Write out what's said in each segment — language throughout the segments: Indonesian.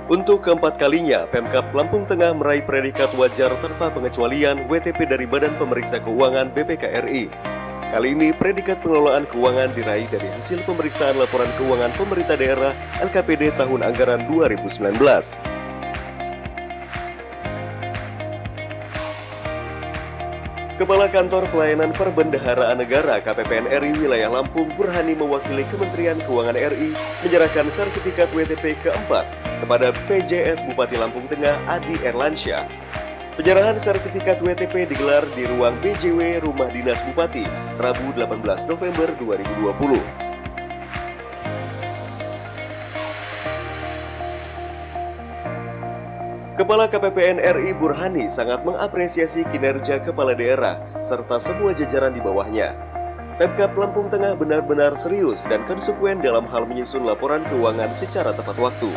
Untuk keempat kalinya, Pemkab Lampung Tengah meraih predikat wajar tanpa pengecualian WTP dari Badan Pemeriksa Keuangan BPK-RI. Kali ini, predikat pengelolaan keuangan diraih dari hasil pemeriksaan laporan keuangan pemerintah daerah LKPD tahun anggaran 2019. Kepala Kantor Pelayanan Perbendaharaan Negara KPPN RI Wilayah Lampung Burhani mewakili Kementerian Keuangan RI menyerahkan sertifikat WTP keempat kepada PJS Bupati Lampung Tengah Adi Erlansyah. Penyerahan sertifikat WTP digelar di ruang BJW Rumah Dinas Bupati, Rabu 18 November 2020. Kepala KPPN RI Burhani sangat mengapresiasi kinerja kepala daerah serta semua jajaran di bawahnya. Pemkab Lampung Tengah benar-benar serius dan konsekuen dalam hal menyusun laporan keuangan secara tepat waktu.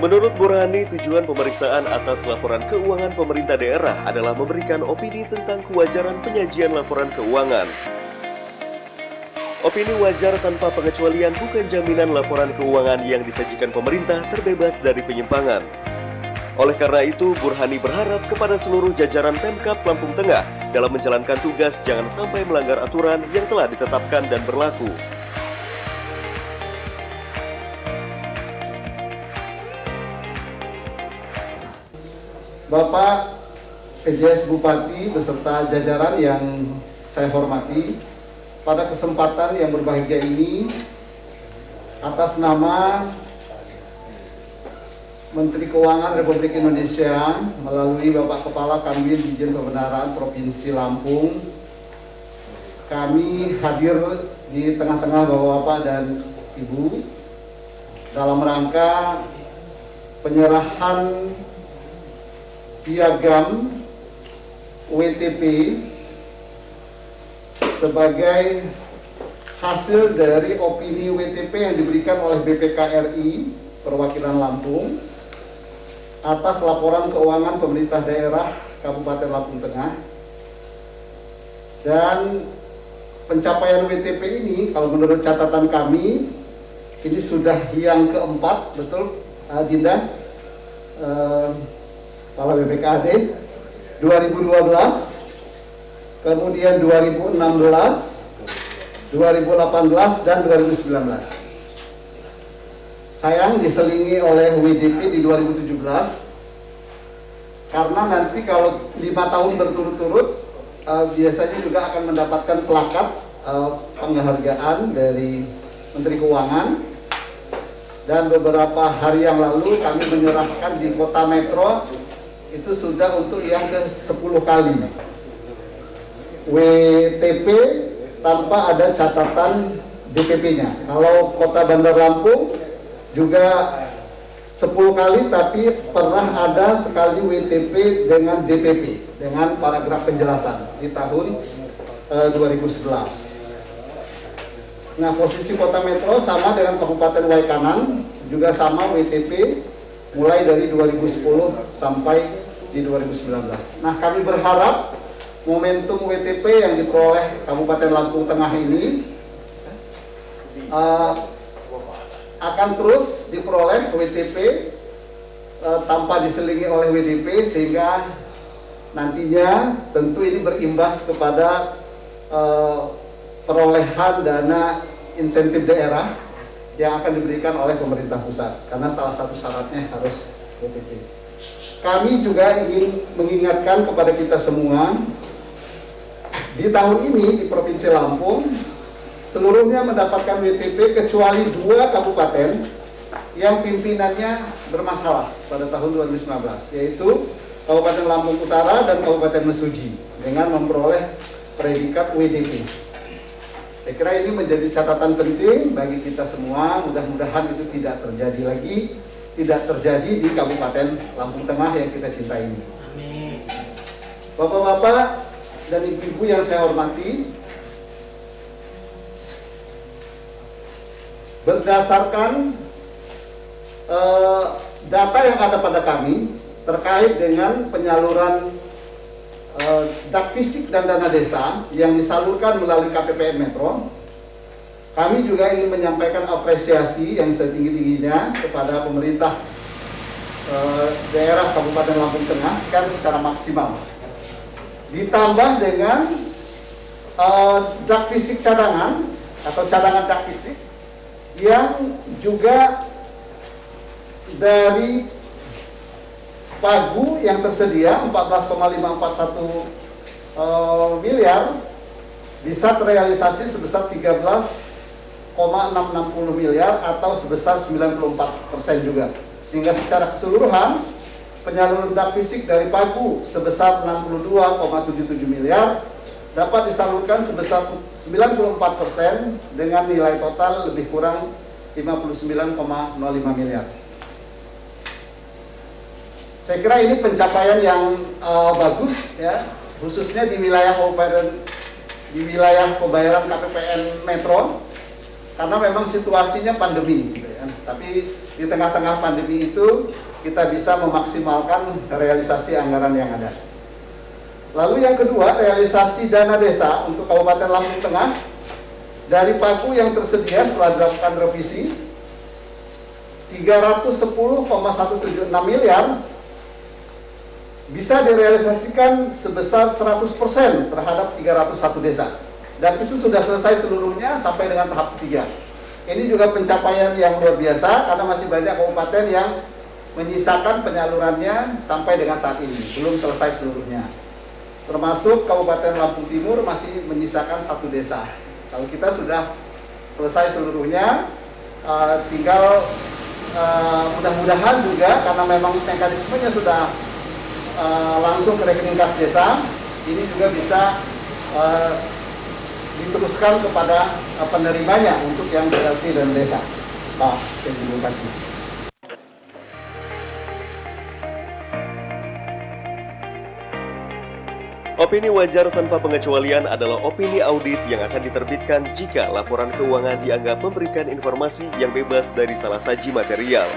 Menurut Burhani, tujuan pemeriksaan atas laporan keuangan pemerintah daerah adalah memberikan opini tentang kewajaran penyajian laporan keuangan. Opini wajar tanpa pengecualian bukan jaminan laporan keuangan yang disajikan pemerintah terbebas dari penyimpangan. Oleh karena itu, Burhani berharap kepada seluruh jajaran Pemkab Lampung Tengah dalam menjalankan tugas jangan sampai melanggar aturan yang telah ditetapkan dan berlaku. Bapak PJS Bupati beserta jajaran yang saya hormati, pada kesempatan yang berbahagia ini, atas nama Menteri Keuangan Republik Indonesia melalui Bapak Kepala Kanwil Dijen Pembenaran Provinsi Lampung, kami hadir di tengah-tengah Bapak-Bapak dan Ibu dalam rangka penyerahan piagam WTP sebagai hasil dari opini WTP yang diberikan oleh BPK-RI Perwakilan Lampung atas laporan keuangan pemerintah daerah Kabupaten Lampung Tengah. Dan pencapaian WTP ini, kalau menurut catatan kami, ini sudah yang keempat, betul Dinda, Kepala BPKAD, 2012, kemudian 2016, 2018, dan 2019. Sayang diselingi oleh WDP di 2017, karena nanti kalau 5 tahun berturut-turut, biasanya juga akan mendapatkan plakat penghargaan dari Menteri Keuangan. Dan beberapa hari yang lalu kami menyerahkan di Kota Metro, itu sudah untuk yang ke-10 kali. WTP tanpa ada catatan DPP-nya. Kalau Kota Bandar Lampung juga 10 kali, tapi pernah ada sekali WTP dengan DPP, dengan paragraf penjelasan di tahun 2011. Nah, posisi Kota Metro sama dengan Kabupaten Waikanan, juga sama WTP mulai dari 2010 sampai di 2019. Nah, kami berharap momentum WTP yang diperoleh Kabupaten Lampung Tengah ini akan terus diperoleh WTP tanpa diselingi oleh WDP, sehingga nantinya tentu ini berimbas kepada perolehan dana insentif daerah yang akan diberikan oleh pemerintah pusat, karena salah satu syaratnya harus WTP. Kami juga ingin mengingatkan kepada kita semua, di tahun ini di Provinsi Lampung seluruhnya mendapatkan WTP kecuali 2 kabupaten yang pimpinannya bermasalah pada tahun 2019, yaitu Kabupaten Lampung Utara dan Kabupaten Mesuji dengan memperoleh predikat WDP. Saya kira ini menjadi catatan penting bagi kita semua. Mudah-mudahan itu tidak terjadi lagi, tidak terjadi di Kabupaten Lampung Tengah yang kita cintai ini. Amin. Bapak-bapak dan ibu-ibu yang saya hormati, berdasarkan data yang ada pada kami terkait dengan penyaluran dak fisik dan dana desa yang disalurkan melalui KPPN Metro, Kami juga ingin menyampaikan apresiasi yang setinggi-tingginya kepada pemerintah daerah Kabupaten Lampung Tengah kan secara maksimal. Ditambah dengan dak fisik cadangan atau cadangan dak fisik yang juga dari pagu yang tersedia 14,541 miliar bisa terrealisasi sebesar 13,660 miliar atau sebesar 94% juga. Sehingga secara keseluruhan penyaluran dak fisik dari pagu sebesar 62,77 miliar dapat disalurkan sebesar 94% dengan nilai total lebih kurang 59,05 miliar. Saya kira ini pencapaian yang bagus ya, khususnya di wilayah pembayaran KPPN Metro, karena memang situasinya pandemi gitu ya. Tapi di tengah-tengah pandemi itu kita bisa memaksimalkan realisasi anggaran yang ada. Lalu yang kedua, realisasi dana desa untuk Kabupaten Lampung Tengah dari pagu yang tersedia setelah dilakukan revisi 310,176 miliar bisa direalisasikan sebesar 100% terhadap 301 desa. Dan itu sudah selesai seluruhnya sampai dengan tahap ketiga. Ini juga pencapaian yang luar biasa karena masih banyak kabupaten yang menyisakan penyalurannya sampai dengan saat ini, belum selesai seluruhnya. Termasuk Kabupaten Lampung Timur masih menyisakan 1 desa. Kalau kita sudah selesai seluruhnya, tinggal mudah-mudahan juga karena memang mekanismenya sudah langsung ke rekening kas desa, ini juga bisa diteruskan kepada penerimanya untuk yang BLT dan desa. Pak, terima kasih. Opini wajar tanpa pengecualian adalah opini audit yang akan diterbitkan jika laporan keuangan dianggap memberikan informasi yang bebas dari salah saji material.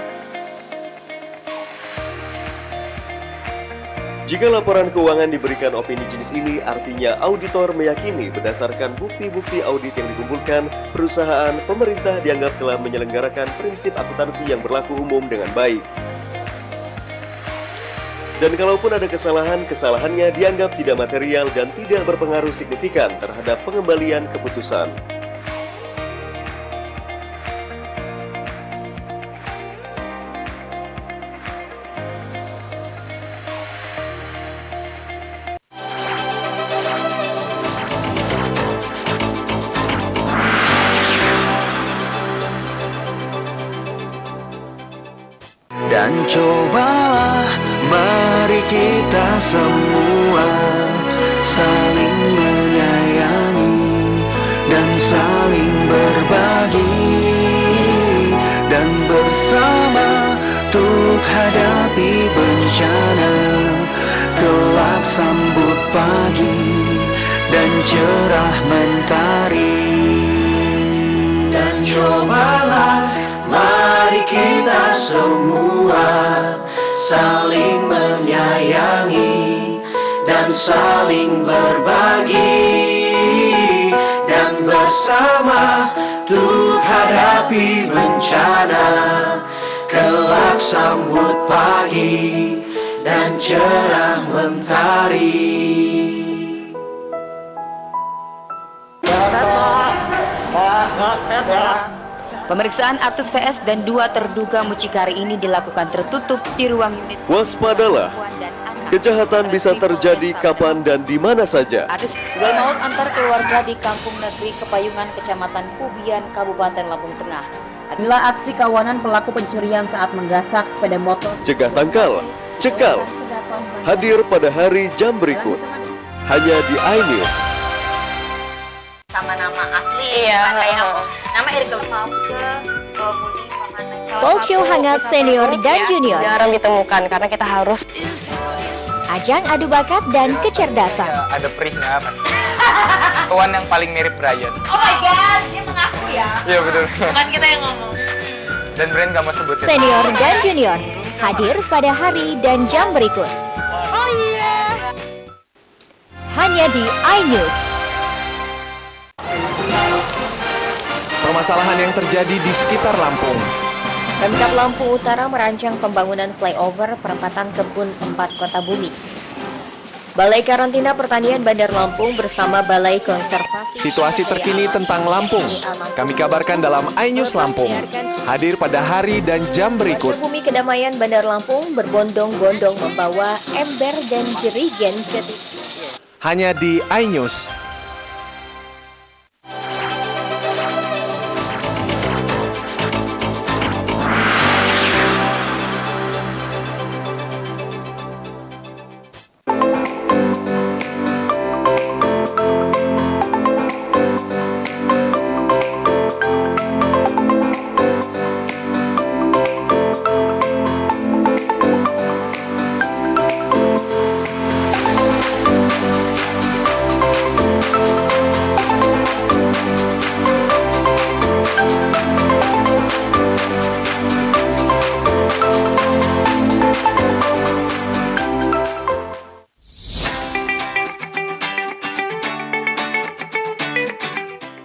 Jika laporan keuangan diberikan opini jenis ini, artinya auditor meyakini berdasarkan bukti-bukti audit yang dikumpulkan, perusahaan pemerintah dianggap telah menyelenggarakan prinsip akuntansi yang berlaku umum dengan baik. Dan kalaupun ada kesalahan, kesalahannya dianggap tidak material dan tidak berpengaruh signifikan terhadap pengembalian keputusan. Dan cobalah mari kita semua saling menyayangi dan saling berbagi, dan bersama untuk hadapi bencana, kelak sambut pagi dan cerah mentari. Dan cobalah mari kita semua saling menyayangi dan saling berbagi, dan bersama untuk hadapi bencana, kelak sambut pagi dan cerah mentari. Pemeriksaan artis VS dan 2 terduga mucikari ini dilakukan tertutup di ruang unit. Waspadalah, kejahatan bisa terjadi kapan dan di mana saja. Artis duel maut antar keluarga di Kampung Negeri Kepayungan, Kecamatan Pubian, Kabupaten Lampung Tengah. Inilah aksi kawanan pelaku pencurian saat menggasak sepeda motor. Cegah tangkal, cekal, hadir pada hari jam berikut. Hanya di iNews. Sama nama asli, nama Erika Talk show hangat senior dan junior. jarang ditemukan karena kita harus Ajang adu bakat dan kecerdasan. Ya, ada perihnya pasti. Kawan yang paling mirip Brian. oh my god, dia mengaku ya, Iya betul. bukan kita yang ngomong. Dan Brian gak mau sebutin. Senior dan junior hadir pada hari dan jam berikut. Hanya di iNews. permasalahan yang terjadi di sekitar Lampung. Pemkab Lampung Utara merancang pembangunan flyover perempatan Kebun 4 Kota Bumi. Balai Karantina Pertanian Bandar Lampung bersama Balai Konservasi Situasi terkini tentang Lampung kami kabarkan dalam iNews Lampung. Hadir pada hari dan jam berikut. Warga Bumi Kedamaian Bandar Lampung berbondong-bondong membawa ember dan jerigen ke Hanya di iNews.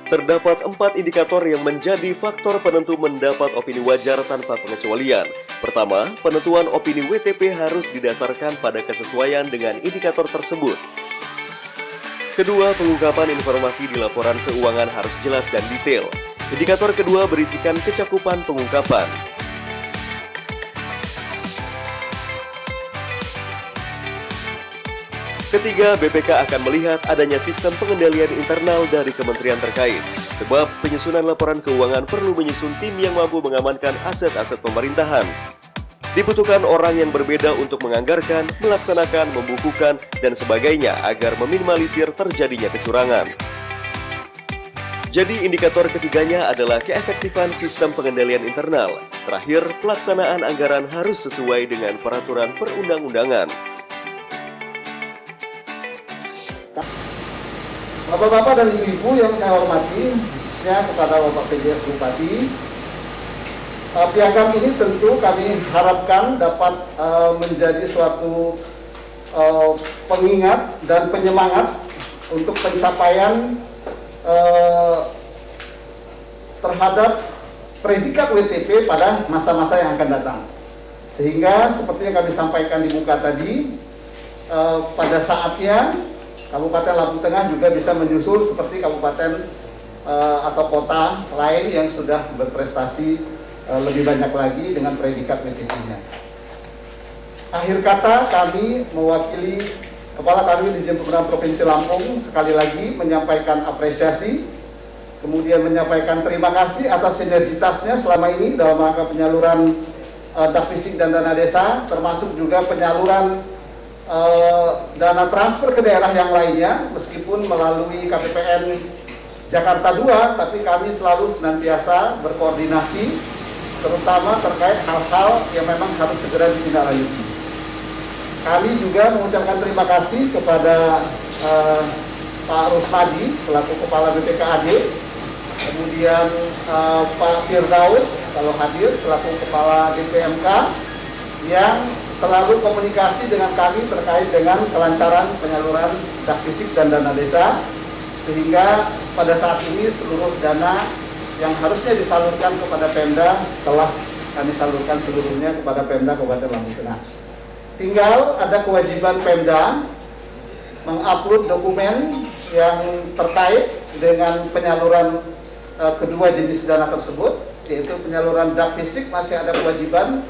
Terdapat 4 indikator yang menjadi faktor penentu mendapat opini wajar tanpa pengecualian. Pertama, penentuan opini WTP harus didasarkan pada kesesuaian dengan indikator tersebut. Kedua, pengungkapan informasi di laporan keuangan harus jelas dan detail. Indikator kedua berisikan kecakupan pengungkapan. Ketiga, BPK akan melihat adanya sistem pengendalian internal dari kementerian terkait. Sebab penyusunan laporan keuangan perlu menyusun tim yang mampu mengamankan aset-aset pemerintahan. Dibutuhkan orang yang berbeda untuk menganggarkan, melaksanakan, membukukan, dan sebagainya agar meminimalisir terjadinya kecurangan. Jadi indikator ketiganya adalah keefektifan sistem pengendalian internal. Terakhir, pelaksanaan anggaran harus sesuai dengan peraturan perundang-undangan. Bapak-bapak dan ibu-ibu yang saya hormati, khususnya kepada Bapak PJS Bupati, piagam ini tentu kami harapkan dapat menjadi suatu pengingat dan penyemangat untuk pencapaian terhadap predikat WTP pada masa-masa yang akan datang. Sehingga seperti yang kami sampaikan di muka tadi, pada saatnya Kabupaten Lampung Tengah juga bisa menyusul seperti kabupaten atau kota lain yang sudah berprestasi lebih banyak lagi dengan predikat WTP-nya. Akhir kata, kami mewakili Kepala kami di Dirjen Pemerintahan Provinsi Lampung sekali lagi menyampaikan apresiasi, kemudian menyampaikan terima kasih atas sinergitasnya selama ini dalam rangka penyaluran DAP-Fisik dan dana desa, termasuk juga penyaluran dana transfer ke daerah yang lainnya, meskipun melalui KPPN Jakarta 2, tapi kami selalu senantiasa berkoordinasi, terutama terkait hal-hal yang memang harus segera ditindaklanjuti. Kami juga mengucapkan terima kasih kepada Pak Rusmadi selaku Kepala BPKAD, kemudian Pak Firdaus kalau hadir selaku Kepala DPMK yang selalu komunikasi dengan kami terkait dengan kelancaran penyaluran DAP-Fisik dan dana desa, sehingga pada saat ini seluruh dana yang harusnya disalurkan kepada Pemda telah kami salurkan seluruhnya kepada Pemda Kabupaten Lampung Tengah. Tinggal ada kewajiban Pemda mengupload dokumen yang terkait dengan penyaluran kedua jenis dana tersebut, yaitu penyaluran DAP-Fisik masih ada kewajiban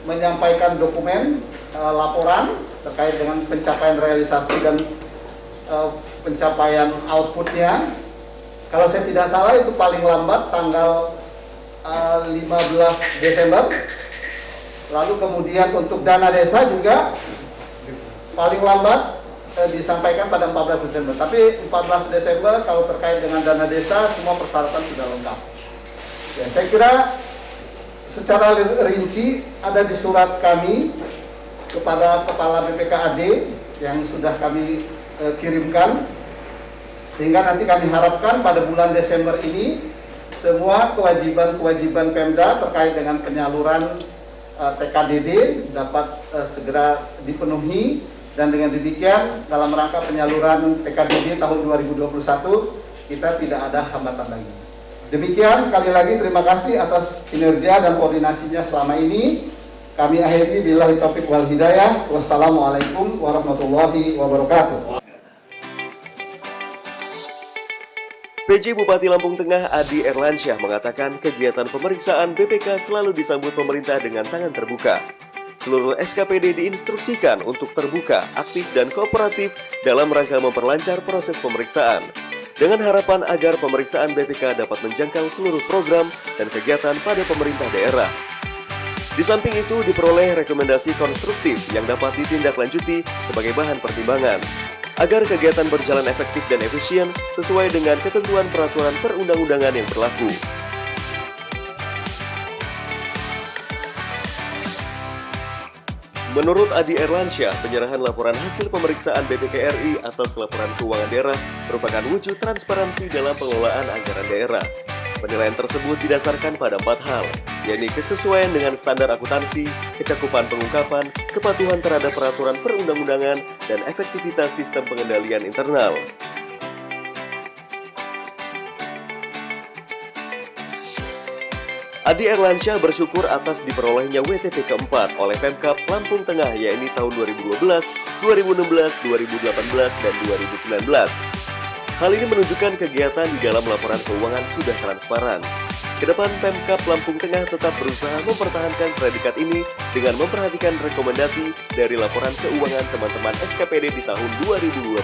menyampaikan dokumen laporan terkait dengan pencapaian realisasi dan pencapaian outputnya. Kalau saya tidak salah itu paling lambat tanggal 15 Desember. Lalu kemudian untuk dana desa juga paling lambat disampaikan pada 14 Desember. Tapi 14 Desember kalau terkait dengan dana desa semua persyaratan sudah lengkap. Ya, saya kira secara rinci ada di surat kami kepada Kepala BPKAD yang sudah kami kirimkan, sehingga nanti kami harapkan pada bulan Desember ini semua kewajiban-kewajiban Pemda terkait dengan penyaluran TKDD dapat segera dipenuhi, dan dengan demikian dalam rangka penyaluran TKDD tahun 2021 kita tidak ada hambatan lagi. Demikian, sekali lagi terima kasih atas kinerja dan koordinasinya selama ini. Kami akhiri billahi taufiq wal hidayah. Wassalamualaikum warahmatullahi wabarakatuh. PJ Bupati Lampung Tengah Adi Erlansyah mengatakan kegiatan pemeriksaan BPK selalu disambut pemerintah dengan tangan terbuka. Seluruh SKPD diinstruksikan untuk terbuka, aktif, dan kooperatif dalam rangka memperlancar proses pemeriksaan. Dengan harapan agar pemeriksaan BPK dapat menjangkau seluruh program dan kegiatan pada pemerintah daerah. Di samping itu diperoleh rekomendasi konstruktif yang dapat ditindaklanjuti sebagai bahan pertimbangan agar kegiatan berjalan efektif dan efisien sesuai dengan ketentuan peraturan perundang-undangan yang berlaku. Menurut Adi Erlansyah, penyerahan laporan hasil pemeriksaan BPK RI atas laporan keuangan daerah merupakan wujud transparansi dalam pengelolaan anggaran daerah. Penilaian tersebut didasarkan pada 4 hal, yakni kesesuaian dengan standar akuntansi, kecakupan pengungkapan, kepatuhan terhadap peraturan perundang-undangan, dan efektivitas sistem pengendalian internal. Adi Erlansyah bersyukur atas diperolehnya WTP keempat oleh Pemkab Lampung Tengah, yakni tahun 2012, 2016, 2018, dan 2019. Hal ini menunjukkan kegiatan di dalam laporan keuangan sudah transparan. Kedepan Pemkab Lampung Tengah tetap berusaha mempertahankan predikat ini dengan memperhatikan rekomendasi dari laporan keuangan teman-teman SKPD di tahun 2020.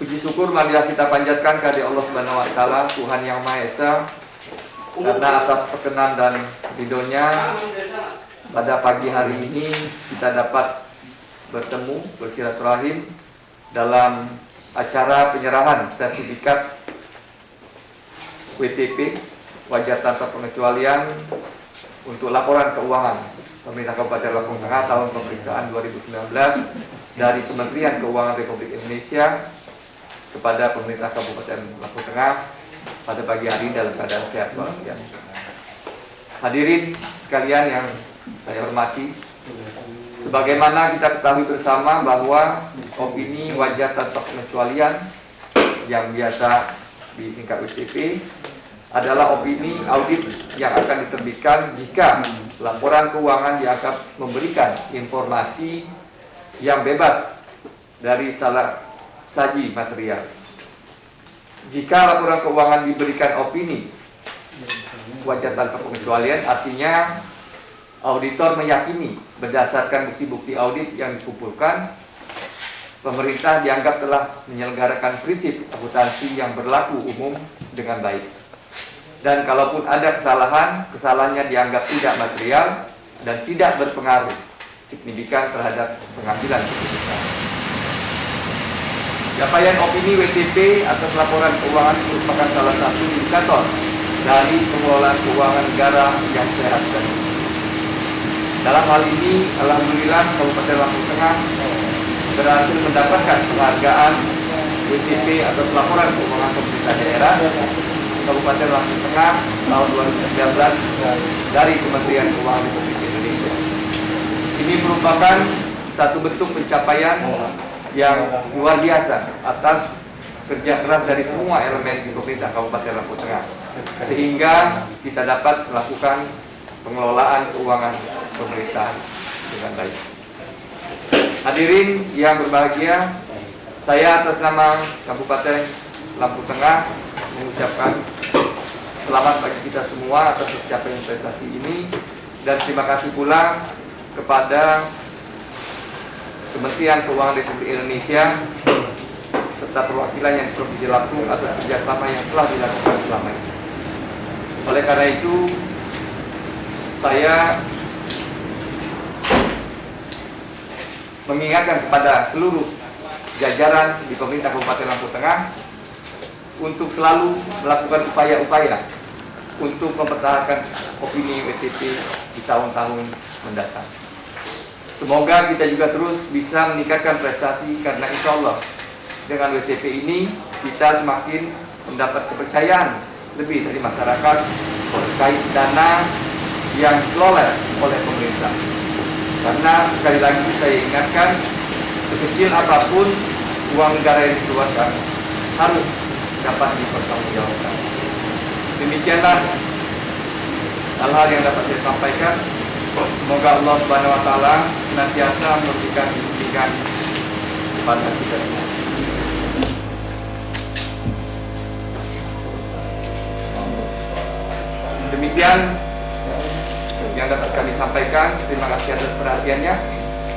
Puji syukur marilah kita panjatkan kehadirat Allah Subhanahu wa taala, Tuhan yang Maha Esa, karena atas perkenan dan ridhonya pada pagi hari ini kita dapat bertemu bersilaturahim dalam acara penyerahan sertifikat WTP wajar tanpa pengecualian untuk laporan keuangan Pemerintah Kabupaten Lampung Tengah tahun pemeriksaan 2019 dari Kementerian Keuangan Republik Indonesia kepada Pemerintah Kabupaten Lampung Tengah pada pagi hari dalam keadaan sehat walafiat. Hadirin sekalian yang saya hormati, sebagaimana kita ketahui bersama bahwa opini wajar tanpa pengecualian yang biasa disingkat WTP adalah opini audit yang akan diterbitkan jika laporan keuangan dianggap memberikan informasi yang bebas dari salah saji material. Jika laporan keuangan diberikan opini wajar tanpa pengecualian, artinya auditor meyakini berdasarkan bukti-bukti audit yang dikumpulkan, pemerintah dianggap telah menyelenggarakan prinsip akuntansi yang berlaku umum dengan baik. Dan kalaupun ada kesalahan, kesalahannya dianggap tidak material dan tidak berpengaruh signifikan terhadap pengambilan keputusan. Capaian opini WTP atas laporan keuangan merupakan salah satu indikator dari pengelolaan keuangan negara yang sehat dan bersih. Dalam hal ini, alhamdulillah Kabupaten Lampung Tengah berhasil mendapatkan penghargaan WTP atas laporan keuangan pemerintah daerah Kabupaten Lampung Tengah tahun 2019 dari Kementerian Keuangan Republik Indonesia. Ini merupakan satu bentuk pencapaian yang luar biasa atas kerja keras dari semua elemen di pemerintah Kabupaten Lampung Tengah, sehingga kita dapat melakukan pengelolaan keuangan pemerintah dengan baik. Hadirin yang berbahagia, saya atas nama Kabupaten Lampung Tengah mengucapkan selamat bagi kita semua atas pencapaian prestasi ini, dan terima kasih pula kepada Kementerian Keuangan Republik Indonesia serta perwakilan yang di Provinsi Lampung atas kerjasama yang telah dilakukan selama ini. Oleh karena itu, saya mengingatkan kepada seluruh jajaran di pemerintah Kabupaten Lampung Tengah untuk selalu melakukan upaya-upaya untuk mempertahankan opini WTP di tahun-tahun mendatang. Semoga kita juga terus bisa meningkatkan prestasi, karena insya Allah dengan WTP ini kita semakin mendapat kepercayaan lebih dari masyarakat terkait dana yang dikelola oleh pemerintah. Karena sekali lagi saya ingatkan, sekecil apapun uang negara yang dikeluarkan harus dapat dipertanggungjawabkan. Demikianlah hal-hal yang dapat saya sampaikan. Semoga Allah Subhanahu wa taala senantiasa memberikan bimbingan kepada kita semua. Demikian yang dapat kami sampaikan. Terima kasih atas perhatiannya.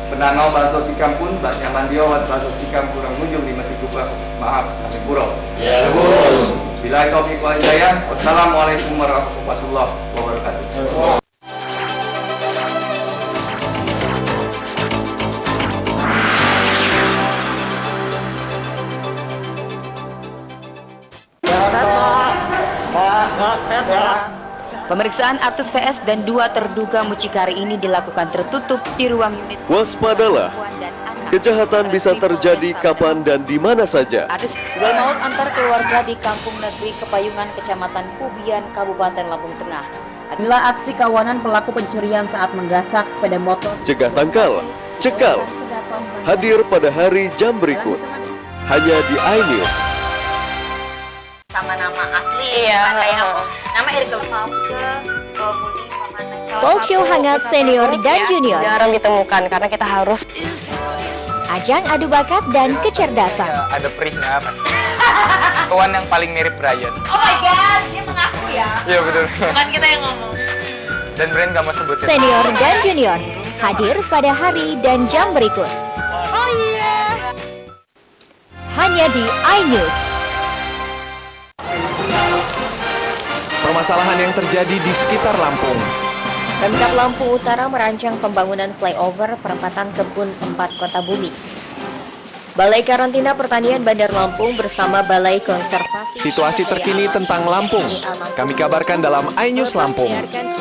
Penanau bahasa Sikam pun bahasa Mandio bahasa Sikam kurang mujur di Masjid Kubah. Maaf, kami buruk. Ya, Bu. Bila taufiq wal hidayah. Wassalamualaikum warahmatullahi wabarakatuh. Pemeriksaan artis VS dan 2 terduga mucikari ini dilakukan tertutup di ruang unit. Waspadalah, kejahatan bisa terjadi kapan dan di mana saja. Duel maut antar keluarga di Kampung Negeri Kepayungan, Kecamatan Pubian, Kabupaten Lampung Tengah. Inilah aksi kawanan pelaku pencurian saat menggasak sepeda motor. Cegah tangkal, cekal, hadir pada hari jam berikut. Hanya di iNews. Sama nama asli, kayak aku. Nama Erika Talk show hangat senior dan junior. Jarang ditemukan karena kita harus Ajang adu bakat dan kecerdasan. Ada perihnya pasti. Kawan yang paling mirip Brian. Oh my god, dia mengaku ya. Iya betul. Bukan kita yang ngomong. Dan Brian gak mau sebutin. Senior dan junior hadir pada hari dan jam berikut. Oh iya. Hanya di iNews. Permasalahan yang terjadi di sekitar Lampung. Pemkab Lampung Utara merancang pembangunan flyover perempatan Kebun 4 Kota Bumi. Balai Karantina Pertanian Bandar Lampung bersama Balai Konservasi Situasi terkini tentang Lampung kami kabarkan dalam iNews Lampung.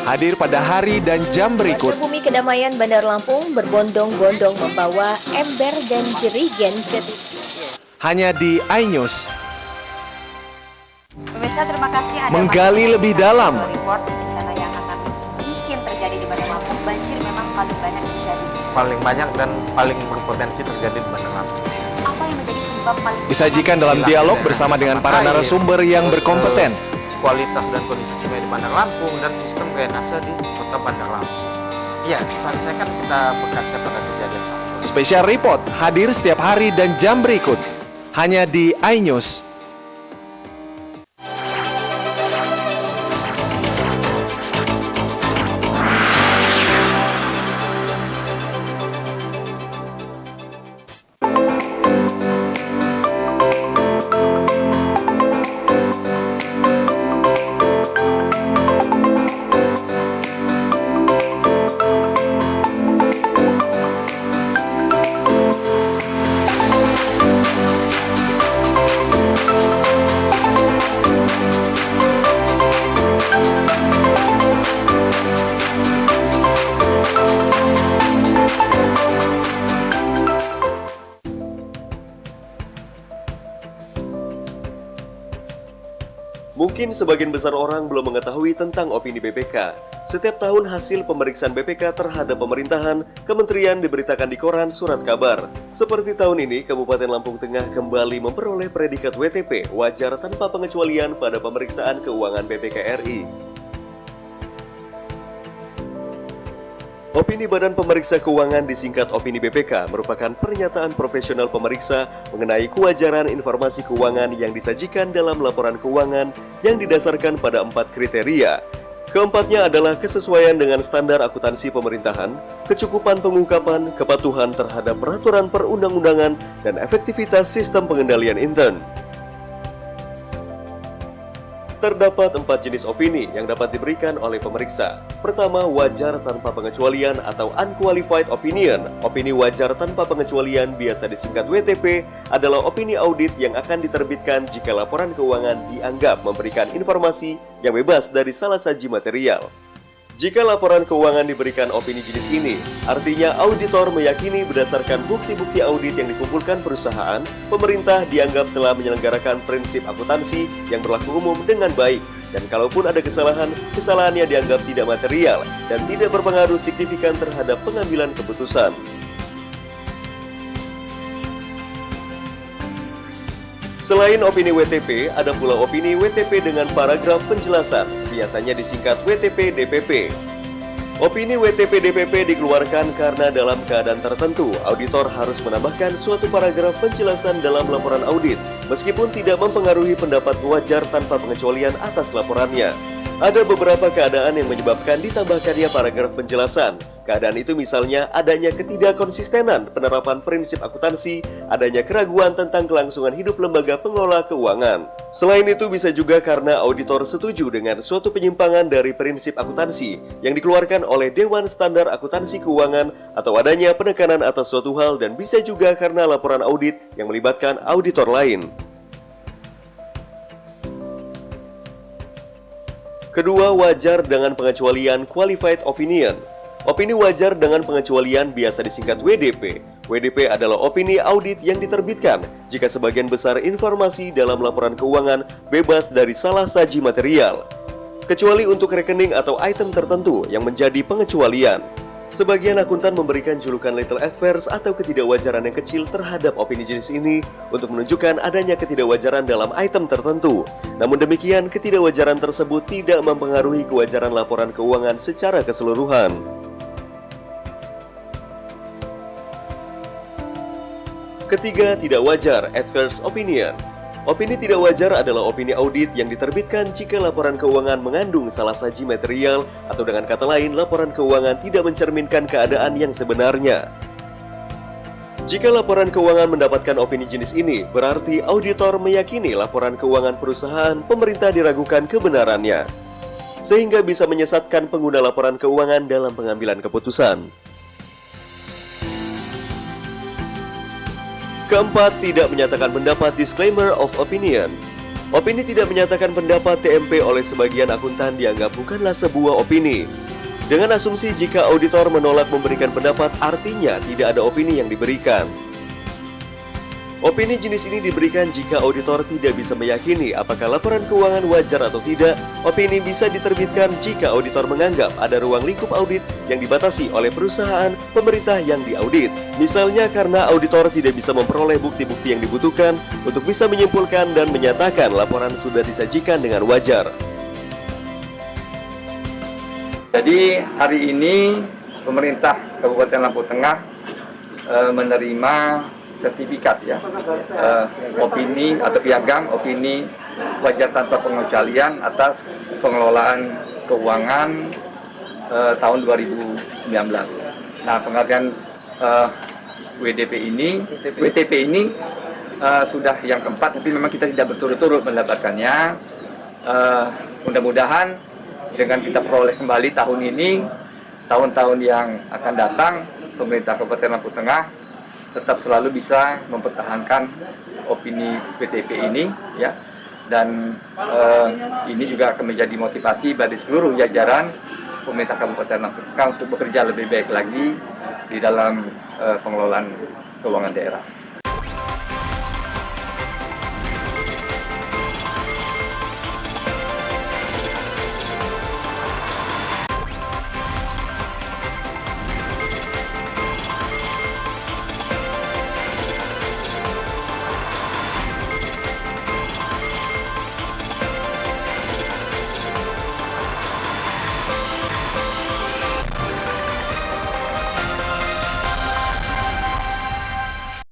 Hadir pada hari dan jam berikut. Bumi Kedamaian Bandar Lampung berbondong-bondong membawa ember dan jerigen ke Hanya di iNews. Pemirsa, terima kasih Anda Menggali masih lebih menyaksikan dalam. Story Report. Bencana yang akan mungkin terjadi di Bandar Lampung. Banjir memang paling banyak terjadi. Paling banyak dan paling berpotensi terjadi di Bandar Lampung. Apa yang menjadi penyebab paling Disajikan dalam dialog bersama dengan para narasumber yang berkompeten. Kualitas dan kondisi sungai di Bandar Lampung dan sistem drainase di Kota Bandar Lampung. Iya, selesaikan kita berkaca pada kejadian. Special Report hadir setiap hari dan jam berikut. Hanya di iNews. Mungkin sebagian besar orang belum mengetahui tentang opini BPK. Setiap tahun hasil pemeriksaan BPK terhadap pemerintahan, kementerian diberitakan di koran surat kabar. Seperti tahun ini, Kabupaten Lampung Tengah kembali memperoleh predikat WTP, wajar tanpa pengecualian pada pemeriksaan keuangan BPK RI. Opini Badan Pemeriksa Keuangan disingkat Opini BPK merupakan pernyataan profesional pemeriksa mengenai kewajaran informasi keuangan yang disajikan dalam laporan keuangan yang didasarkan pada 4 kriteria. Keempatnya adalah kesesuaian dengan standar akuntansi pemerintahan, kecukupan pengungkapan, kepatuhan terhadap peraturan perundang-undangan, dan efektivitas sistem pengendalian intern. Terdapat 4 jenis opini yang dapat diberikan oleh pemeriksa. Pertama, wajar tanpa pengecualian atau unqualified opinion. Opini wajar tanpa pengecualian, biasa disingkat WTP, adalah opini audit yang akan diterbitkan jika laporan keuangan dianggap memberikan informasi yang bebas dari salah saji material. Jika laporan keuangan diberikan opini jenis ini, artinya auditor meyakini berdasarkan bukti-bukti audit yang dikumpulkan perusahaan, pemerintah dianggap telah menyelenggarakan prinsip akuntansi yang berlaku umum dengan baik. Dan kalaupun ada kesalahan, kesalahannya dianggap tidak material dan tidak berpengaruh signifikan terhadap pengambilan keputusan. Selain opini WTP, ada pula opini WTP dengan paragraf penjelasan, biasanya disingkat WTP-DPP. Opini WTP-DPP dikeluarkan karena dalam keadaan tertentu, auditor harus menambahkan suatu paragraf penjelasan dalam laporan audit, meskipun tidak mempengaruhi pendapat wajar tanpa pengecualian atas laporannya. Ada beberapa keadaan yang menyebabkan ditambahkannya paragraf penjelasan. Keadaan itu misalnya adanya ketidakkonsistenan penerapan prinsip akuntansi, adanya keraguan tentang kelangsungan hidup lembaga pengelola keuangan. Selain itu bisa juga karena auditor setuju dengan suatu penyimpangan dari prinsip akuntansi yang dikeluarkan oleh Dewan Standar Akuntansi Keuangan atau adanya penekanan atas suatu hal, dan bisa juga karena laporan audit yang melibatkan auditor lain. Kedua, wajar dengan pengecualian qualified opinion. Opini wajar dengan pengecualian biasa disingkat WDP. WDP adalah opini audit yang diterbitkan jika sebagian besar informasi dalam laporan keuangan bebas dari salah saji material, kecuali untuk rekening atau item tertentu yang menjadi pengecualian. Sebagian akuntan memberikan julukan little adverse atau ketidakwajaran yang kecil terhadap opini jenis ini untuk menunjukkan adanya ketidakwajaran dalam item tertentu. Namun demikian, ketidakwajaran tersebut tidak mempengaruhi kewajaran laporan keuangan secara keseluruhan. Ketiga, tidak wajar, adverse opinion. Opini tidak wajar adalah opini audit yang diterbitkan jika laporan keuangan mengandung salah saji material atau dengan kata lain, laporan keuangan tidak mencerminkan keadaan yang sebenarnya. Jika laporan keuangan mendapatkan opini jenis ini, berarti auditor meyakini laporan keuangan perusahaan pemerintah diragukan kebenarannya, sehingga bisa menyesatkan pengguna laporan keuangan dalam pengambilan keputusan. Keempat, tidak menyatakan pendapat disclaimer of opinion. Opini tidak menyatakan pendapat TMP oleh sebagian akuntan dianggap bukanlah sebuah opini. Dengan asumsi jika auditor menolak memberikan pendapat, artinya tidak ada opini yang diberikan. Opini jenis ini diberikan jika auditor tidak bisa meyakini apakah laporan keuangan wajar atau tidak. Opini bisa diterbitkan jika auditor menganggap ada ruang lingkup audit yang dibatasi oleh perusahaan pemerintah yang diaudit. Misalnya karena auditor tidak bisa memperoleh bukti-bukti yang dibutuhkan untuk bisa menyimpulkan dan menyatakan laporan sudah disajikan dengan wajar. Jadi hari ini pemerintah Kabupaten Lampung Tengah menerima sertifikat ya, opini atau piagam opini wajar tanpa pengecualian atas pengelolaan keuangan tahun 2019. Nah, penghargaan WTP ini sudah yang keempat, tapi memang kita tidak berturut-turut mendapatkannya. Mudah-mudahan dengan kita peroleh kembali tahun ini, tahun-tahun yang akan datang, pemerintah Kabupaten Lampung Tengah tetap selalu bisa mempertahankan opini WTP ini ya, dan ini juga akan menjadi motivasi bagi seluruh jajaran pemerintah Kabupaten Lampung Tengah untuk bekerja lebih baik lagi di dalam pengelolaan keuangan daerah.